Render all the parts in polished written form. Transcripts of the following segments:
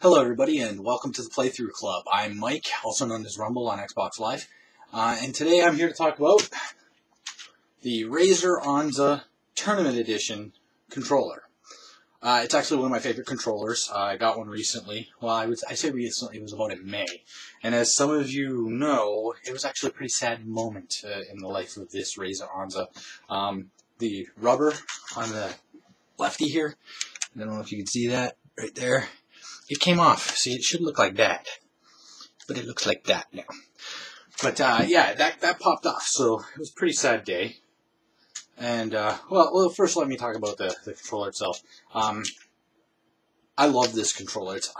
Hello everybody and welcome to the Playthrough Club. I'm Mike, also known as Rumble on Xbox Live, and today I'm here to talk about the Razer Onza Tournament Edition controller. It's actually one of my favorite controllers. I got one recently. Well, I say recently, it was about in May. And as some of you know, it was actually a pretty sad moment in the life of this Razer Onza. The rubber on the lefty here, I don't know if you can see that right there. It came off. See, it should look like that, but it looks like that now. But yeah, that popped off, so it was a pretty sad day. And well, first let me talk about the controller itself. I love this controller. It's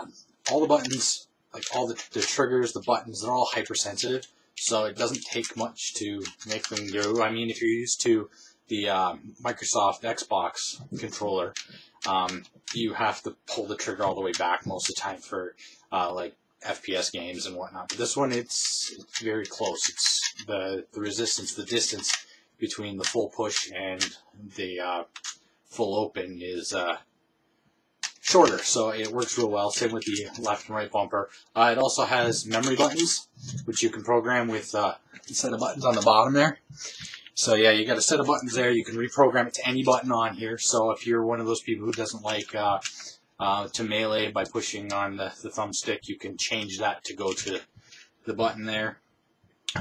all the buttons, like all the triggers, the buttons, they're all hypersensitive, so it doesn't take much to make them go. I mean, if you're used to the Microsoft Xbox controller, you have to pull the trigger all the way back most of the time for like FPS games and whatnot. But this one, it's very close. It's the resistance, the distance between the full push and the full open is shorter, so it works real well. Same with the left and right bumper. It also has memory buttons, which you can program with a set of buttons on the bottom there. So yeah, you got a set of buttons there. You can reprogram it to any button on here. So if you're one of those people who doesn't like to melee by pushing on the thumbstick, you can change that to go to the button there,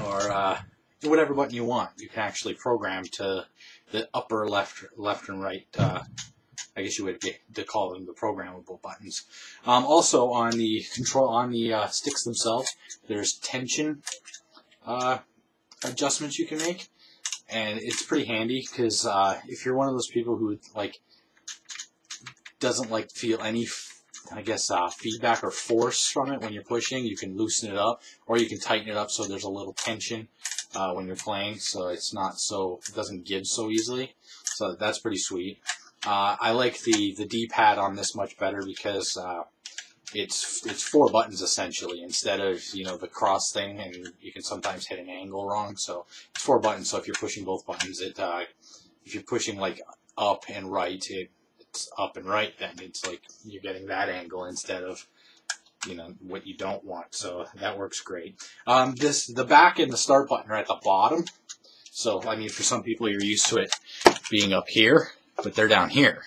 or whatever button you want. You can actually program to the upper left and right. I guess you would call them the programmable buttons. Also on the sticks themselves, there's tension adjustments you can make. And it's pretty handy because if you're one of those people who doesn't like feel any, feedback or force from it when you're pushing, you can loosen it up, or you can tighten it up so there's a little tension when you're playing, so it doesn't give so easily. So that's pretty sweet. I like the D-pad on this much better because it's 4 buttons essentially instead of the cross thing, and you can sometimes hit an angle wrong. So it's 4 buttons. So if you're pushing both buttons, if you're pushing like up and right, it's up and right. Then it's like you're getting that angle instead of what you don't want. So that works great. The back and the start button are at the bottom. So I mean, for some people, you're used to it being up here, but they're down here.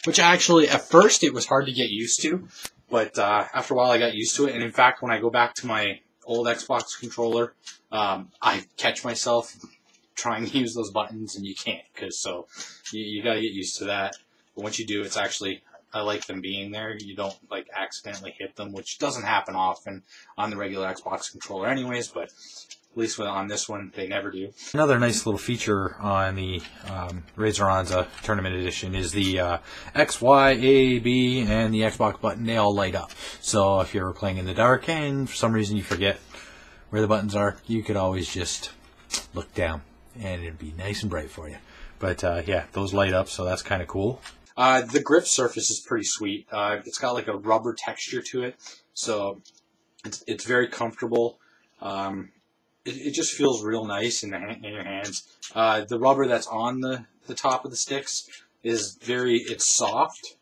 Which actually, at first, it was hard to get used to. But after a while, I got used to it. And in fact, when I go back to my old Xbox controller, I catch myself trying to use those buttons, and you can't. So you got to get used to that. But once you do, it's actually, I like them being there. You don't like accidentally hit them, which doesn't happen often on the regular Xbox controller anyways. But at least on this one, they never do. Another nice little feature on the Razer Onza Tournament Edition is the X, Y, A, B, and the Xbox button. They all light up. So if you're playing in the dark and for some reason you forget where the buttons are, you could always just look down and it'd be nice and bright for you. But yeah, those light up, so that's kind of cool. The grip surface is pretty sweet. It's got like a rubber texture to it, so it's very comfortable. It just feels real nice in your hands. The rubber that's on the top of the sticks is it's soft,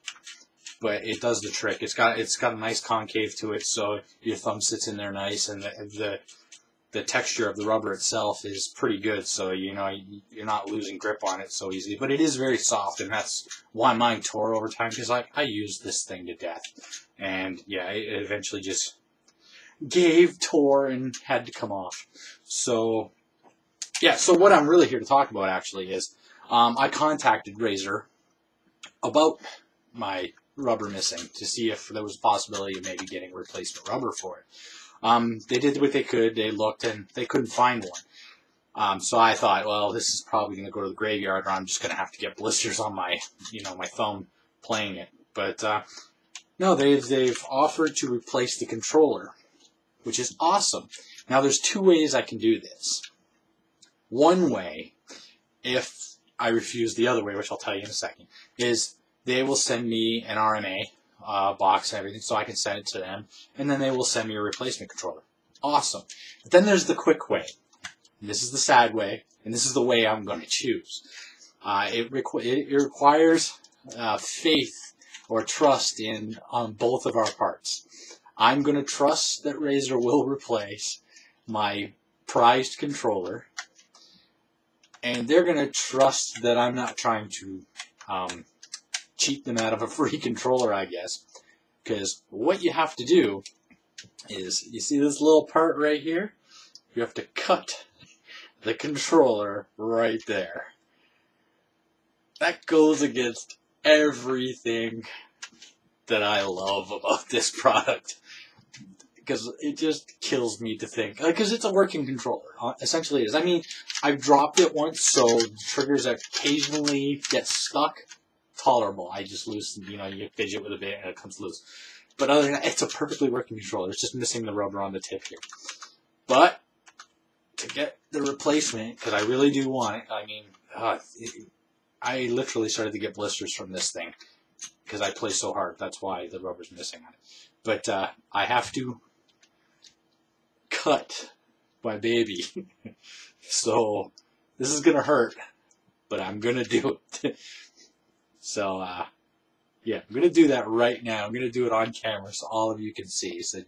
but it does the trick. It's got a nice concave to it, so your thumb sits in there nice, and the texture of the rubber itself is pretty good, so you're not losing grip on it so easily. But it is very soft, and that's why mine tore over time, because I used this thing to death, and yeah, it eventually just tore, and had to come off. So yeah, so what I'm really here to talk about actually is I contacted Razer about my rubber missing to see if there was a possibility of maybe getting replacement rubber for it. They did what they could. They looked and they couldn't find one. So I thought, well, this is probably going to go to the graveyard, or I'm just going to have to get blisters on my my thumb playing it. But no, they've offered to replace the controller, which is awesome. Now, there's 2 ways I can do this. One way, if I refuse the other way, which I'll tell you in a second, is they will send me an RMA box and everything, so I can send it to them, and then they will send me a replacement controller. Awesome. But then there's the quick way. This is the sad way, and this is the way I'm going to choose. It requires faith or trust on both of our parts. I'm going to trust that Razer will replace my prized controller, and they're going to trust that I'm not trying to cheat them out of a free controller, I guess. Because what you have to do is, you see this little part right here? You have to cut the controller right there. That goes against everything that I love about this product. Because it just kills me to think. Because it's a working controller. Essentially it is. I mean, I've dropped it once, so triggers occasionally get stuck. Tolerable. I just loosen, you fidget with a bit and it comes loose. But other than that, it's a perfectly working controller. It's just missing the rubber on the tip here. But to get the replacement, because I really do want it, I mean, I literally started to get blisters from this thing because I play so hard. That's why the rubber's missing on it. But I have to cut my baby. So this is going to hurt, but I'm going to do it. So, yeah, I'm going to do that right now. I'm going to do it on camera so all of you can see. So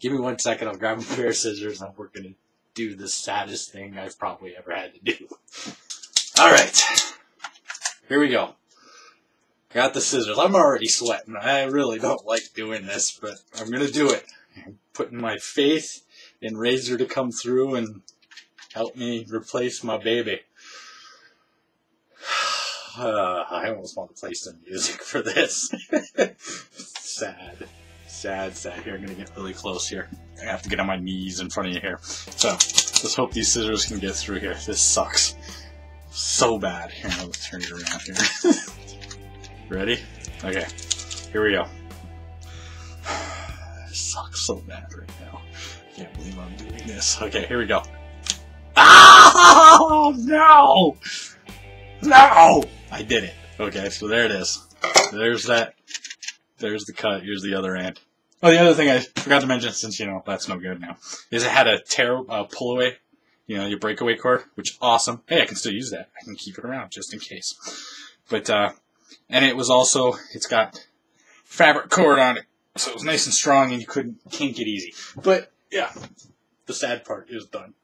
give me 1 second. I'll grab a pair of scissors and we're going to do the saddest thing I've probably ever had to do. All right. Here we go. Got the scissors. I'm already sweating. I really don't like doing this, but I'm going to do it. I'm putting my faith in Razer to come through and help me replace my baby. I almost want to play some music for this. Sad. Sad, sad. Here, I'm going to get really close here. I have to get on my knees in front of you here. So, let's hope these scissors can get through here. This sucks so bad. Here, I'll turn it around here. Ready? Okay. Here we go. This sucks so bad right now. I can't believe I'm doing this. Okay, here we go. Oh, no! No! I did it. Okay, so there it is. There's that. There's the cut. Here's the other end. Oh, the other thing I forgot to mention, since, that's no good now, is it had a pull away, your breakaway cord, which awesome. Hey, I can still use that. I can keep it around just in case. But, and it was also, it's got fabric cord on it, so it was nice and strong and you couldn't kink it easy. But, yeah, the sad part is done.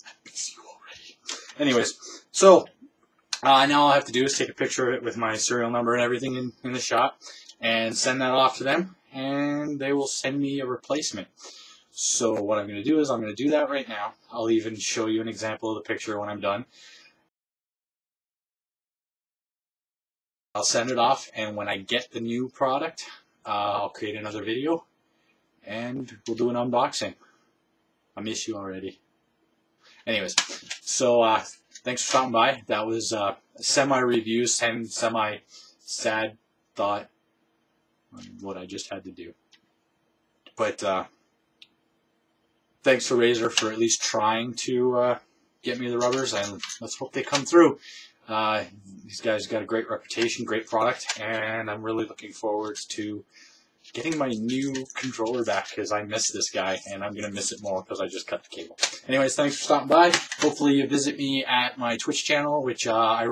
I miss you already. Anyways, so, now all I have to do is take a picture of it with my serial number and everything in the shot and send that off to them, and they will send me a replacement. So what I'm going to do is I'm going to do that right now. I'll even show you an example of the picture when I'm done. I'll send it off, and when I get the new product, I'll create another video, and we'll do an unboxing. I miss you already. Anyways, so thanks for stopping by. That was a semi-review, semi-sad thought on what I just had to do. But thanks to Razer for at least trying to get me the rubbers, and let's hope they come through. These guys got a great reputation, great product, and I'm really looking forward to getting my new controller back because I miss this guy, and I'm going to miss it more because I just cut the cable. Anyways, thanks for stopping by. Hopefully you visit me at my Twitch channel, which I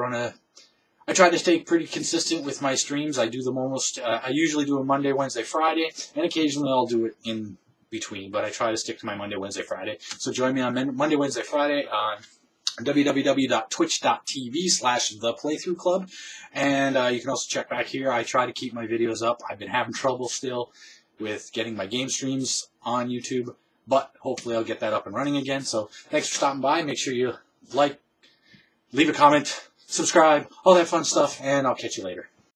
try to stay pretty consistent with my streams. I do them I usually do them Monday, Wednesday, Friday, and occasionally I'll do it in between, but I try to stick to my Monday, Wednesday, Friday. So join me on Monday, Wednesday, Friday on www.twitch.tv/theplaythroughclub, and you can also check back here. I try to keep my videos up. I've been having trouble still with getting my game streams on YouTube, but hopefully I'll get that up and running again. So thanks for stopping by. Make sure you like, leave a comment, subscribe, all that fun stuff, and I'll catch you later.